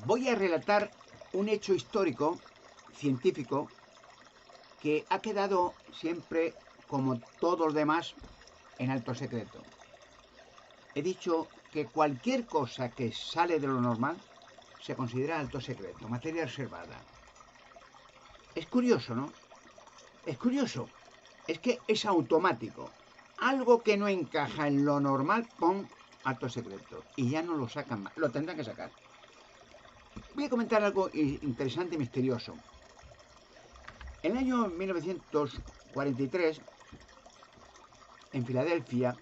Voy a relatar un hecho histórico, científico, que ha quedado siempre, como todos los demás, en alto secreto. He dicho que cualquier cosa que sale de lo normal se considera alto secreto, materia reservada. Es curioso, ¿no? Es curioso. Es que es automático. Algo que no encaja en lo normal, pon alto secreto. Y ya no lo sacan más. Lo tendrán que sacar. Voy a comentar algo interesante y misterioso. En el año 1943, en Filadelfia,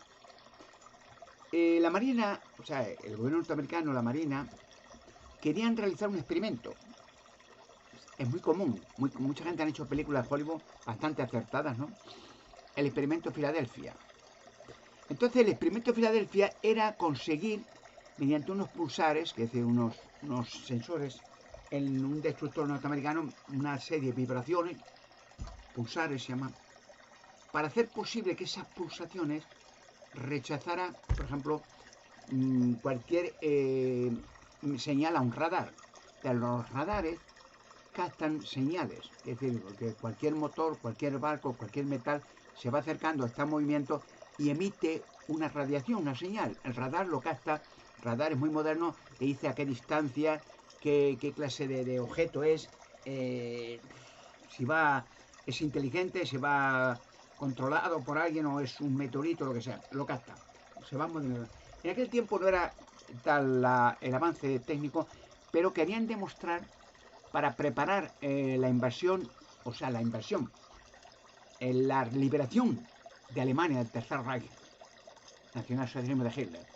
la Marina, o sea, el gobierno norteamericano, la Marina, querían realizar un experimento. Es muy común, mucha gente ha hecho películas de Hollywood bastante acertadas, ¿no? El experimento Filadelfia. Entonces, el experimento Filadelfia era conseguir, mediante unos pulsares, que es decir, unos sensores, en un destructor norteamericano, una serie de vibraciones, pulsares se llama, para hacer posible que esas pulsaciones rechazara, por ejemplo, cualquier señal a un radar. De los radares captan señales, es decir, que cualquier motor, cualquier barco, cualquier metal se va acercando, está en movimiento y emite una radiación, una señal. El radar lo capta, el radar es muy moderno, te dice a qué distancia, qué clase de objeto es, si va, es inteligente, si va controlado por alguien o es un meteorito, lo que sea, lo capta. Se va moviendo. En aquel tiempo no era tal el avance técnico, pero querían demostrar para preparar la invasión, o sea, la invasión, la liberación de Alemania del Tercer Reich, nacionalsocialismo de Hitler.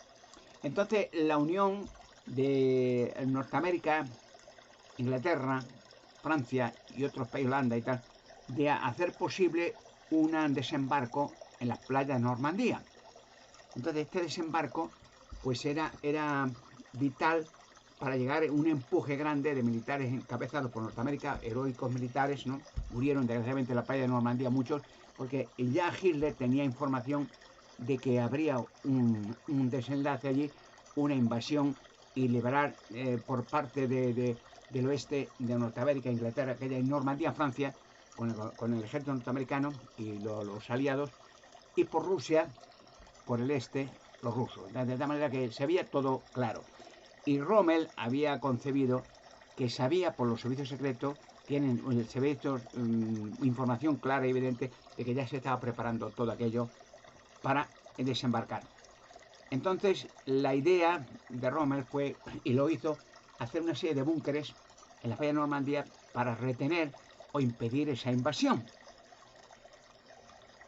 Entonces, la unión de Norteamérica, Inglaterra, Francia y otros países, Holanda y tal, de hacer posible un desembarco en las playas de Normandía. Entonces, este desembarco pues era vital para llegar a un empuje grande de militares encabezados por Norteamérica, heroicos militares, ¿no? Murieron desgraciadamente en la playa de Normandía muchos, porque ya Hitler tenía información de que habría un desenlace allí, una invasión y liberar por parte del oeste de Norteamérica, Inglaterra, aquella en Normandía, Francia, con el ejército norteamericano y los aliados, y por Rusia, por el este, los rusos. De tal manera que se veía todo claro. Y Rommel había concebido que sabía por los servicios secretos, se ve información clara y evidente de que ya se estaba preparando todo aquello para desembarcar. Entonces, la idea de Rommel fue, y lo hizo, hacer una serie de búnkeres en la playa de Normandía para retener o impedir esa invasión.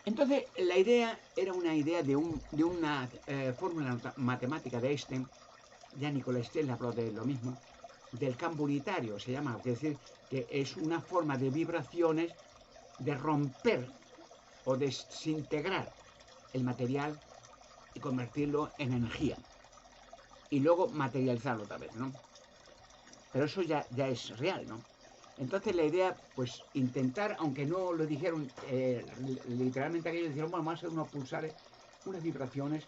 Entonces, la idea era una idea de una fórmula matemática de Einstein. Ya Nikola Tesla habló de lo mismo, del campo unitario, se llama, es decir, que es una forma de vibraciones de romper o desintegrar el material y convertirlo en energía. Y luego materializarlo otra vez, ¿no? Pero eso ya es real, ¿no? Entonces la idea, pues intentar, aunque no lo dijeron literalmente aquellos, dijeron, bueno, vamos a hacer unos pulsares, unas vibraciones,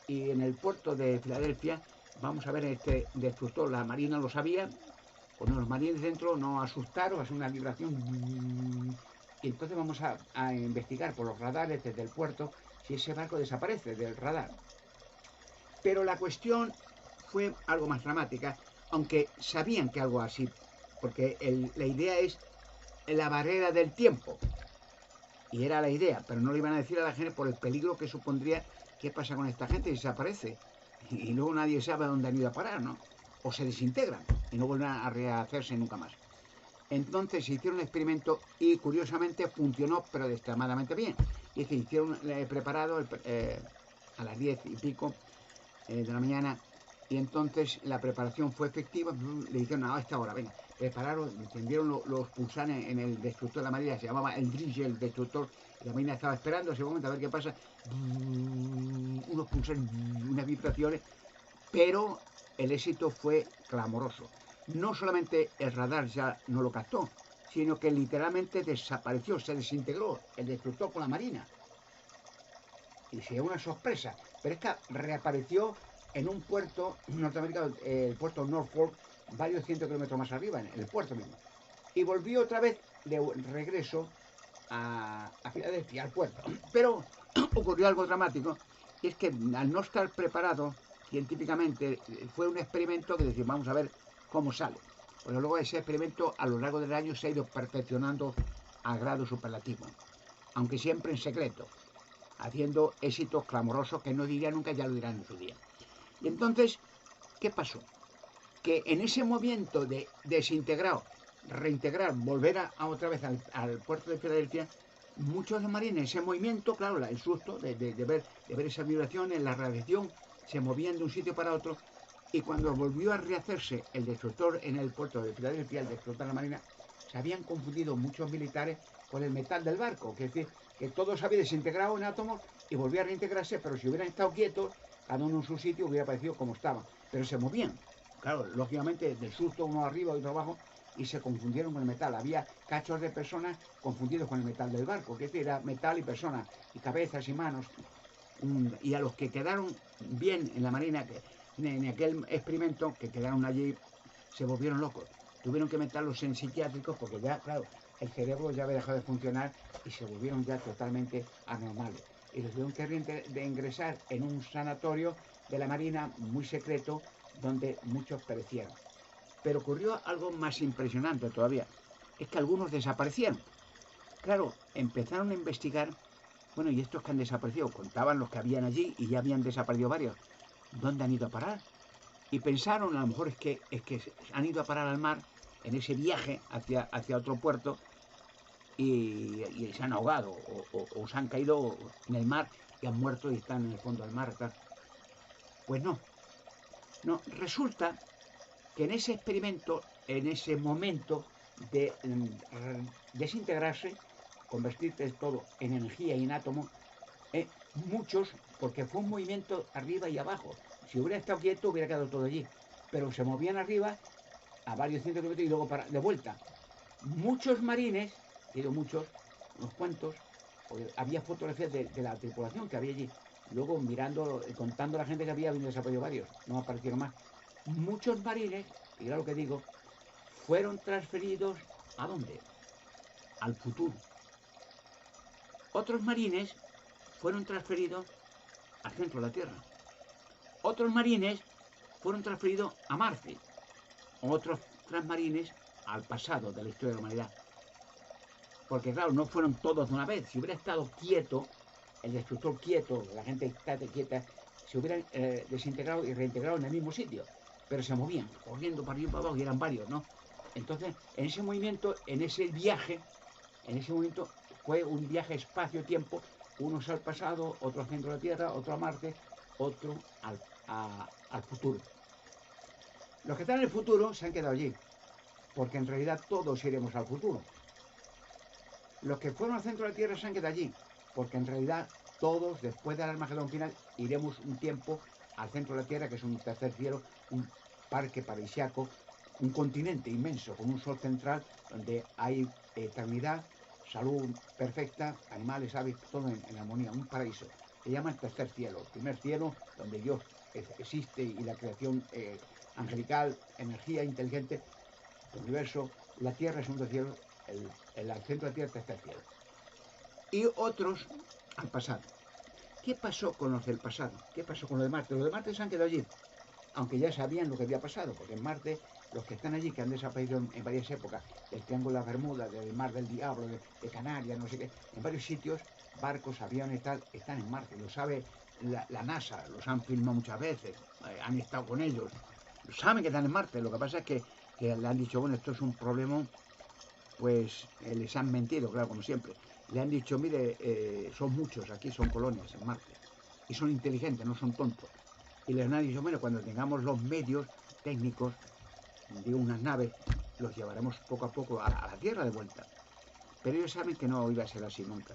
y en el puerto de Filadelfia vamos a ver este destructor. La Marina lo sabía, con los marines dentro no asustaron, hacer una vibración, y entonces vamos a investigar por los radares desde el puerto si ese barco desaparece del radar. Pero la cuestión fue algo más dramática, aunque sabían que algo así, porque la idea es la barrera del tiempo. Y era la idea, pero no le iban a decir a la gente por el peligro que supondría qué pasa con esta gente si desaparece. Y luego nadie sabe a dónde han ido a parar, ¿no? O se desintegran y no vuelven a rehacerse nunca más. Entonces se hicieron un experimento y curiosamente funcionó, pero extremadamente bien. Y es que hicieron preparado a las 10 y pico de la mañana, y entonces la preparación fue efectiva. Le dijeron a esta hora, venga, prepararon, encendieron los pulsares en el destructor de la Marina, se llamaba el Dridge, el destructor, y la Marina estaba esperando ese momento a ver qué pasa, unos pulsares, unas vibraciones, pero el éxito fue clamoroso. No solamente el radar ya no lo captó, sino que literalmente desapareció, se desintegró el destructor con la Marina. Y sería una sorpresa, pero es que reapareció en un puerto norteamericano, el puerto Norfolk, varios cientos de kilómetros más arriba, en el puerto mismo. Y volvió otra vez de regreso a Filadelfia, al puerto. Pero ocurrió algo dramático, y es que al no estar preparado científicamente, fue un experimento que decimos, vamos a ver cómo sale. Pero luego ese experimento a lo largo del año se ha ido perfeccionando a grado superlativo, aunque siempre en secreto, haciendo éxitos clamorosos que no diría nunca, ya lo dirán en su día. Y entonces, ¿qué pasó? Que en ese movimiento de desintegrar, reintegrar, volver a otra vez al puerto de Filadelfia, muchos de los marines, ese movimiento, claro, el susto de ver esas vibraciones, la radiación, se movían de un sitio para otro, y cuando volvió a rehacerse el destructor en el puerto de Filadelfia, el destructor de la Marina, se habían confundido muchos militares con el metal del barco, que es decir, que todo se había desintegrado en átomos y volvía a reintegrarse, pero si hubieran estado quietos, cada uno en su sitio hubiera parecido como estaba, pero se movían. Claro, lógicamente del susto uno arriba y otro abajo, y se confundieron con el metal. Había cachos de personas confundidos con el metal del barco, que es decir, era metal y personas, y cabezas y manos. Y a los que quedaron bien en la Marina, en aquel experimento, que quedaron allí, se volvieron locos. Tuvieron que meterlos en psiquiátricos porque ya, claro, el cerebro ya había dejado de funcionar y se volvieron ya totalmente anormales. Y los tuvieron que ingresar en un sanatorio de la Marina muy secreto, donde muchos perecieron. Pero ocurrió algo más impresionante todavía, es que algunos desaparecieron. Claro, empezaron a investigar, bueno, y estos que han desaparecido, contaban los que habían allí y ya habían desaparecido varios, ¿dónde han ido a parar? Y pensaron, a lo mejor es que han ido a parar al mar en ese viaje hacia otro puerto y se han ahogado o se han caído en el mar y han muerto y están en el fondo del mar. Tal. Pues no, resulta que en ese experimento, en ese momento de desintegrarse, convertirte todo en energía y en átomo, muchos, porque fue un movimiento arriba y abajo. Si hubiera estado quieto hubiera quedado todo allí, pero se movían arriba a varios cientos de kilómetros y luego de vuelta. Muchos marines, digo muchos, unos cuantos, había fotografías de la tripulación que había allí. Luego mirando, contando a la gente que había desaparecido varios, no aparecieron más. Muchos marines, y era lo que digo, fueron transferidos ¿a dónde? Al futuro. Otros marines fueron transferidos al centro de la Tierra. Otros marines fueron transferidos a Marte. Otros marines al pasado de la historia de la humanidad. Porque claro, no fueron todos de una vez. Si hubiera estado quieto, el destructor quieto, la gente está quieta, se hubieran desintegrado y reintegrado en el mismo sitio. Pero se movían, corriendo para arriba y para abajo, y eran varios, ¿no? Entonces, en ese movimiento, en ese viaje, fue un viaje espacio-tiempo, unos al pasado, otro al centro de la Tierra, otro a Marte, otro al futuro. Los que están en el futuro se han quedado allí, porque en realidad todos iremos al futuro. Los que fueron al centro de la Tierra se han quedado allí, porque en realidad todos, después del Armagedón final, iremos un tiempo al centro de la Tierra, que es un tercer cielo, un parque paradisíaco, un continente inmenso, con un sol central, donde hay eternidad, salud perfecta, animales, aves, todo en armonía, un paraíso. Se llama el tercer cielo, el primer cielo donde Dios existe y la creación angelical, energía inteligente, el universo, la Tierra es un cielo, el centro de la Tierra es el tercer cielo. Y otros al pasado. ¿Qué pasó con los del pasado? ¿Qué pasó con los de Marte? Los de Marte se han quedado allí, aunque ya sabían lo que había pasado, porque en Marte los que están allí, que han desaparecido en varias épocas, del Triángulo de las Bermudas, del Mar del Diablo, de Canarias, no sé qué, en varios sitios, barcos, aviones y tal, están en Marte. Lo sabe la NASA, los han filmado muchas veces, han estado con ellos, saben que están en Marte. Lo que pasa es que le han dicho, bueno, esto es un problema, pues les han mentido, claro, como siempre. Le han dicho, mire, son muchos, aquí son colonias en Marte, y son inteligentes, no son tontos. Y les han dicho, bueno, cuando tengamos los medios técnicos, digo, unas naves, los llevaremos poco a poco a la Tierra de vuelta. Pero ellos saben que no iba a ser así nunca,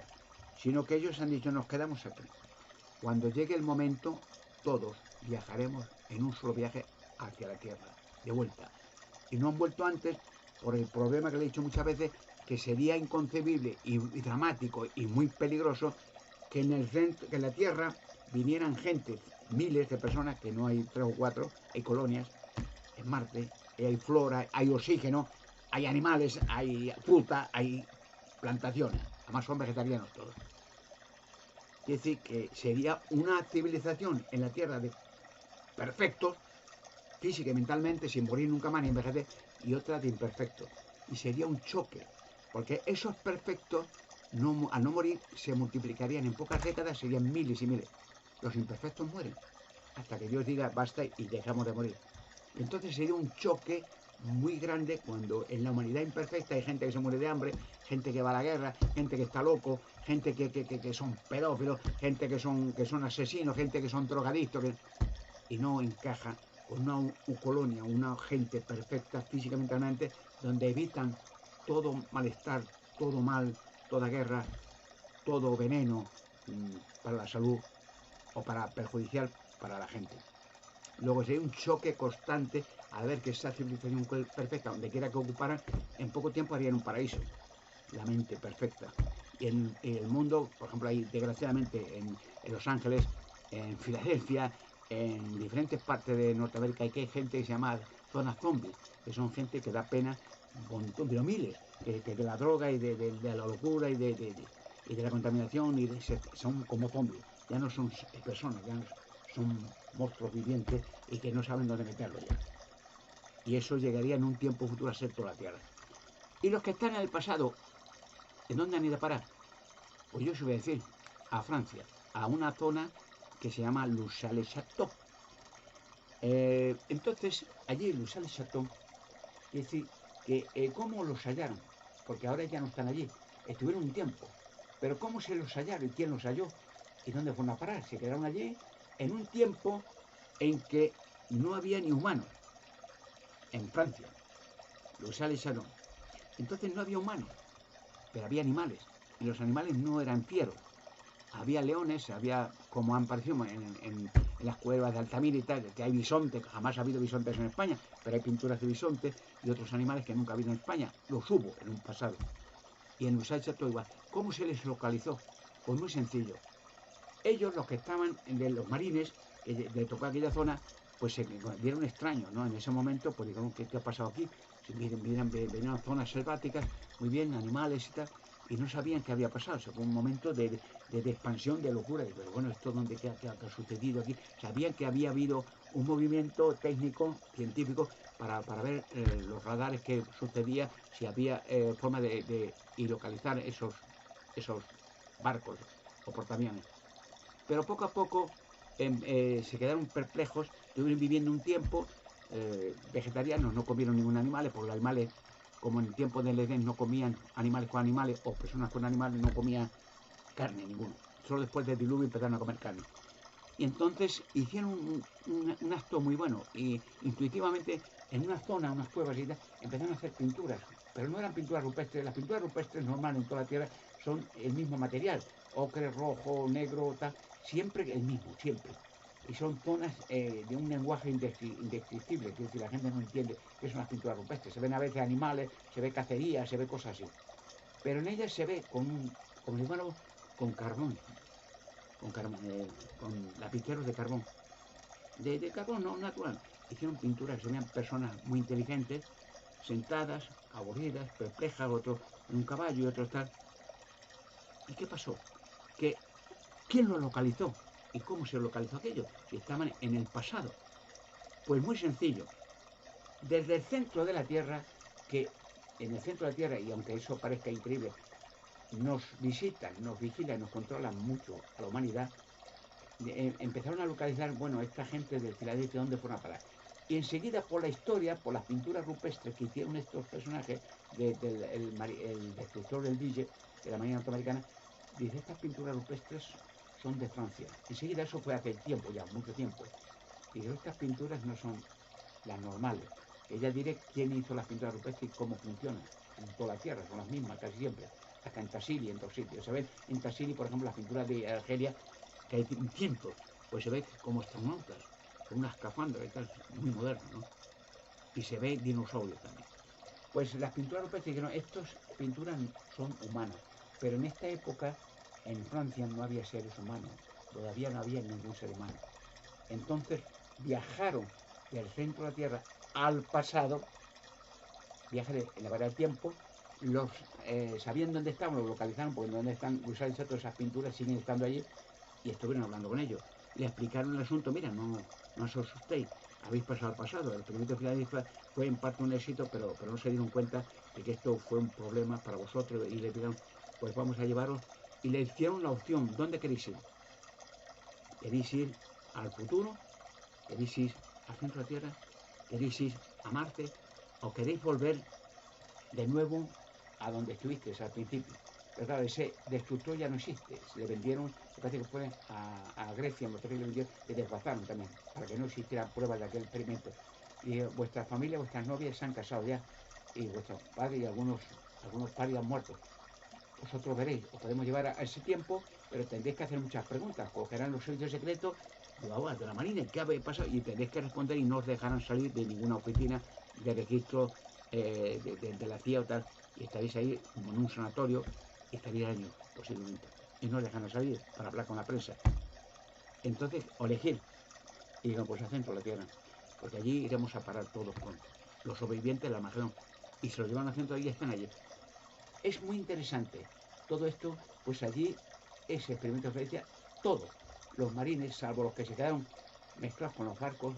sino que ellos han dicho, nos quedamos aquí. Cuando llegue el momento, todos viajaremos en un solo viaje hacia la Tierra, de vuelta. Y no han vuelto antes por el problema que le he dicho muchas veces, que sería inconcebible y dramático y muy peligroso que en la Tierra vinieran gente, miles de personas, que no hay 3 o 4, hay colonias en Marte, y hay flora, hay oxígeno, hay animales, hay fruta, hay plantaciones. Además son vegetarianos todos. Quiere decir que sería una civilización en la Tierra de perfectos, física y mentalmente, sin morir nunca más ni envejecer, y otra de imperfectos. Y sería un choque, porque esos perfectos, al no morir, se multiplicarían en pocas décadas, serían miles y miles. Los imperfectos mueren, hasta que Dios diga basta y dejamos de morir. Y entonces sería un choque muy grande cuando en la humanidad imperfecta hay gente que se muere de hambre, gente que va a la guerra, gente que está loco, gente que son pedófilos, gente que son asesinos, gente que son drogadictos, y no encaja con una colonia, una gente perfecta físicamente, donde evitan todo malestar, todo mal, toda guerra, todo veneno para la salud o para perjudicial para la gente. Luego sería un choque constante al ver que esa civilización perfecta, donde quiera que ocuparan, en poco tiempo harían un paraíso. La mente perfecta. Y en el mundo, por ejemplo, hay desgraciadamente en Los Ángeles, en Filadelfia, en diferentes partes de Norteamérica, hay gente que se llama zonas zombies, que son gente que da pena, pero miles, que de la droga y de la locura y de la contaminación, son como zombies. Ya no son personas, ya no son monstruos vivientes y que no saben dónde meterlo ya. Y eso llegaría en un tiempo futuro a ser toda la Tierra. Y los que están en el pasado, ¿en dónde han ido a parar? Pues yo os voy a decir, a Francia, a una zona que se llama Luçay-le-Château. Entonces, allí en Luçay-le-Château, es decir, que ¿cómo los hallaron? Porque ahora ya no están allí, estuvieron un tiempo. Pero ¿cómo se los hallaron y quién los halló? ¿Y dónde fueron a parar? Se quedaron allí en un tiempo en que no había ni humanos, en Francia, Luçay-le-Château. Entonces no había humanos, pero había animales, y los animales no eran fieros. Había leones, había, como han parecido en las cuevas de Altamira y tal, que hay bisontes, jamás ha habido bisontes en España, pero hay pinturas de bisontes y otros animales que nunca ha habido en España. Los hubo en un pasado. Y en Luçay-le-Château igual. ¿Cómo se les localizó? Pues muy sencillo. Ellos, los que estaban, los marines, de tocar aquella zona, pues se vieron extraños, ¿no? En ese momento, pues dijeron, ¿qué ha pasado aquí? Venían zonas selváticas, muy bien, animales y tal, y no sabían qué había pasado. O sea, fue un momento de expansión, de locura. Y, pero bueno, ¿esto dónde qué ha sucedido aquí? Sabían que había habido un movimiento técnico, científico, para ver los radares que sucedía, si había forma de localizar esos barcos o portaaviones. Pero poco a poco se quedaron perplejos, estuvieron viviendo un tiempo vegetarianos, no comieron ningún animal, porque los animales, como en el tiempo del Edén, no comían animales con animales, o personas con animales, no comían carne ninguno. Solo después del diluvio empezaron a comer carne. Y entonces hicieron un acto muy bueno, y intuitivamente en una zona, unas cuevas y tal, empezaron a hacer pinturas, pero no eran pinturas rupestres. Las pinturas rupestres normales en toda la Tierra son el mismo material, ocre, rojo, negro, tal, siempre el mismo, siempre. Y son zonas de un lenguaje indescriptible, es decir, la gente no entiende qué son las pinturas rupestres. Se ven a veces animales, se ve cacería, se ve cosas así. Pero en ellas se ve como si fuera con carbón, con lapiceros de carbón. De carbón no natural. Hicieron pinturas que se veían personas muy inteligentes, sentadas, aburridas, perplejas, otros en un caballo y otros tal. ¿Y qué pasó? Que ¿quién lo localizó? ¿Y cómo se localizó aquello? Si estaban en el pasado. Pues muy sencillo. Desde el centro de la Tierra, que en el centro de la Tierra, y aunque eso parezca increíble, nos visitan, nos vigilan, nos controlan mucho a la humanidad, empezaron a localizar, bueno, esta gente del Filadelfia, ¿dónde fueron a parar? Y enseguida, por la historia, por las pinturas rupestres que hicieron estos personajes, el destructor del DJ, de la Marina Norteamericana, dice, estas pinturas rupestres son de Francia. Enseguida, eso fue hace tiempo ya, mucho tiempo. Y dice, estas pinturas no son las normales. Ella diré quién hizo las pinturas rupestres y cómo funcionan. En toda la Tierra, son las mismas casi siempre. Hasta en Tassili, en otros sitios. Se ven en Tassili, por ejemplo, las pinturas de Argelia, que hay cientos, pues se ve como astronautas, con una escafandra y tal, muy moderno, ¿no? Y se ve dinosaurios también. Pues las pinturas rupestres dijeron, estas pinturas son humanas, pero en esta época en Francia no había seres humanos, todavía no había ningún ser humano. Entonces viajaron del centro de la Tierra al pasado, viajes en la barrera del tiempo, sabían dónde estaban, los localizaron, porque donde están usados todas esas pinturas siguen estando allí, y estuvieron hablando con ellos. Le explicaron el asunto, mira, no os asustéis, habéis pasado al pasado, el experimento final fue en parte un éxito, pero no se dieron cuenta de que esto fue un problema para vosotros, y le dijeron, pues vamos a llevaros, y le hicieron la opción, ¿dónde queréis ir? ¿Queréis ir al futuro? ¿Queréis ir al centro de la Tierra? ¿Queréis ir a Marte? ¿O queréis volver de nuevo a donde estuvisteis al principio? Pero claro, ese destructor ya no existe. Se le vendieron, me parece que fue a Grecia, me parece que le vendieron, le desguazaron también, para que no existieran pruebas de aquel experimento. Y vuestra familia, vuestras novias se han casado ya, y vuestros padres y algunos padres han muerto. Vosotros veréis, os podemos llevar a ese tiempo, pero tendréis que hacer muchas preguntas. Cogerán los servicios secretos de la Marina, ¿qué habéis pasado? Y tendréis que responder y no os dejarán salir de ninguna oficina de registro de la CIA o tal. Y estaréis ahí como en un sanatorio y estaréis años, posiblemente. Y no os dejarán salir para hablar con la prensa. Entonces, o elegir. Y digan, pues al centro de la Tierra. Porque allí iremos a parar todos pronto. Los sobrevivientes del Armagedón. Y se los llevan al centro y están allí. Es muy interesante todo esto, pues allí ese experimento de referencia, todos los marines, salvo los que se quedaron mezclados con los barcos,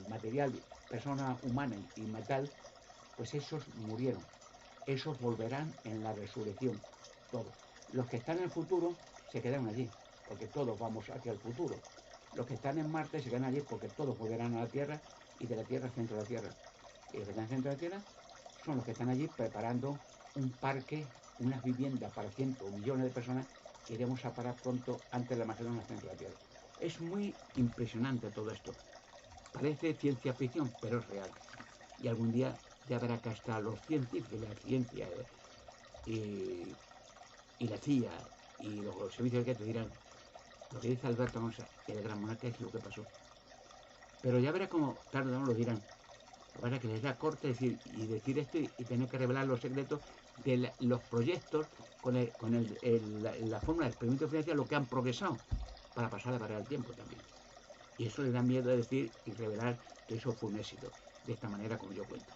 material, persona humana y metal, pues esos murieron. Esos volverán en la resurrección, todos. Los que están en el futuro se quedaron allí, porque todos vamos hacia el futuro. Los que están en Marte se quedan allí porque todos volverán a la Tierra y de la Tierra al centro de la Tierra. Y los que están en el centro de la Tierra son los que están allí preparando un parque, unas viviendas para cientos o millones de personas que iremos a parar pronto antes de la Macedonia centro de la Tierra. Es muy impresionante todo esto. Parece ciencia ficción, pero es real. Y algún día ya verá que hasta los científicos, la ciencia y la CIA y los servicios que te dirán, lo que dice Alberto Gonza, que el gran monarca es lo que pasó. Pero ya verá cómo tarde o no lo dirán. Para que les da corte decir esto y tener que revelar los secretos de los proyectos con la fórmula de experimento financiero, lo que han progresado para pasar a barrera el tiempo también. Y eso les da miedo de decir y revelar que eso fue un éxito, de esta manera como yo cuento.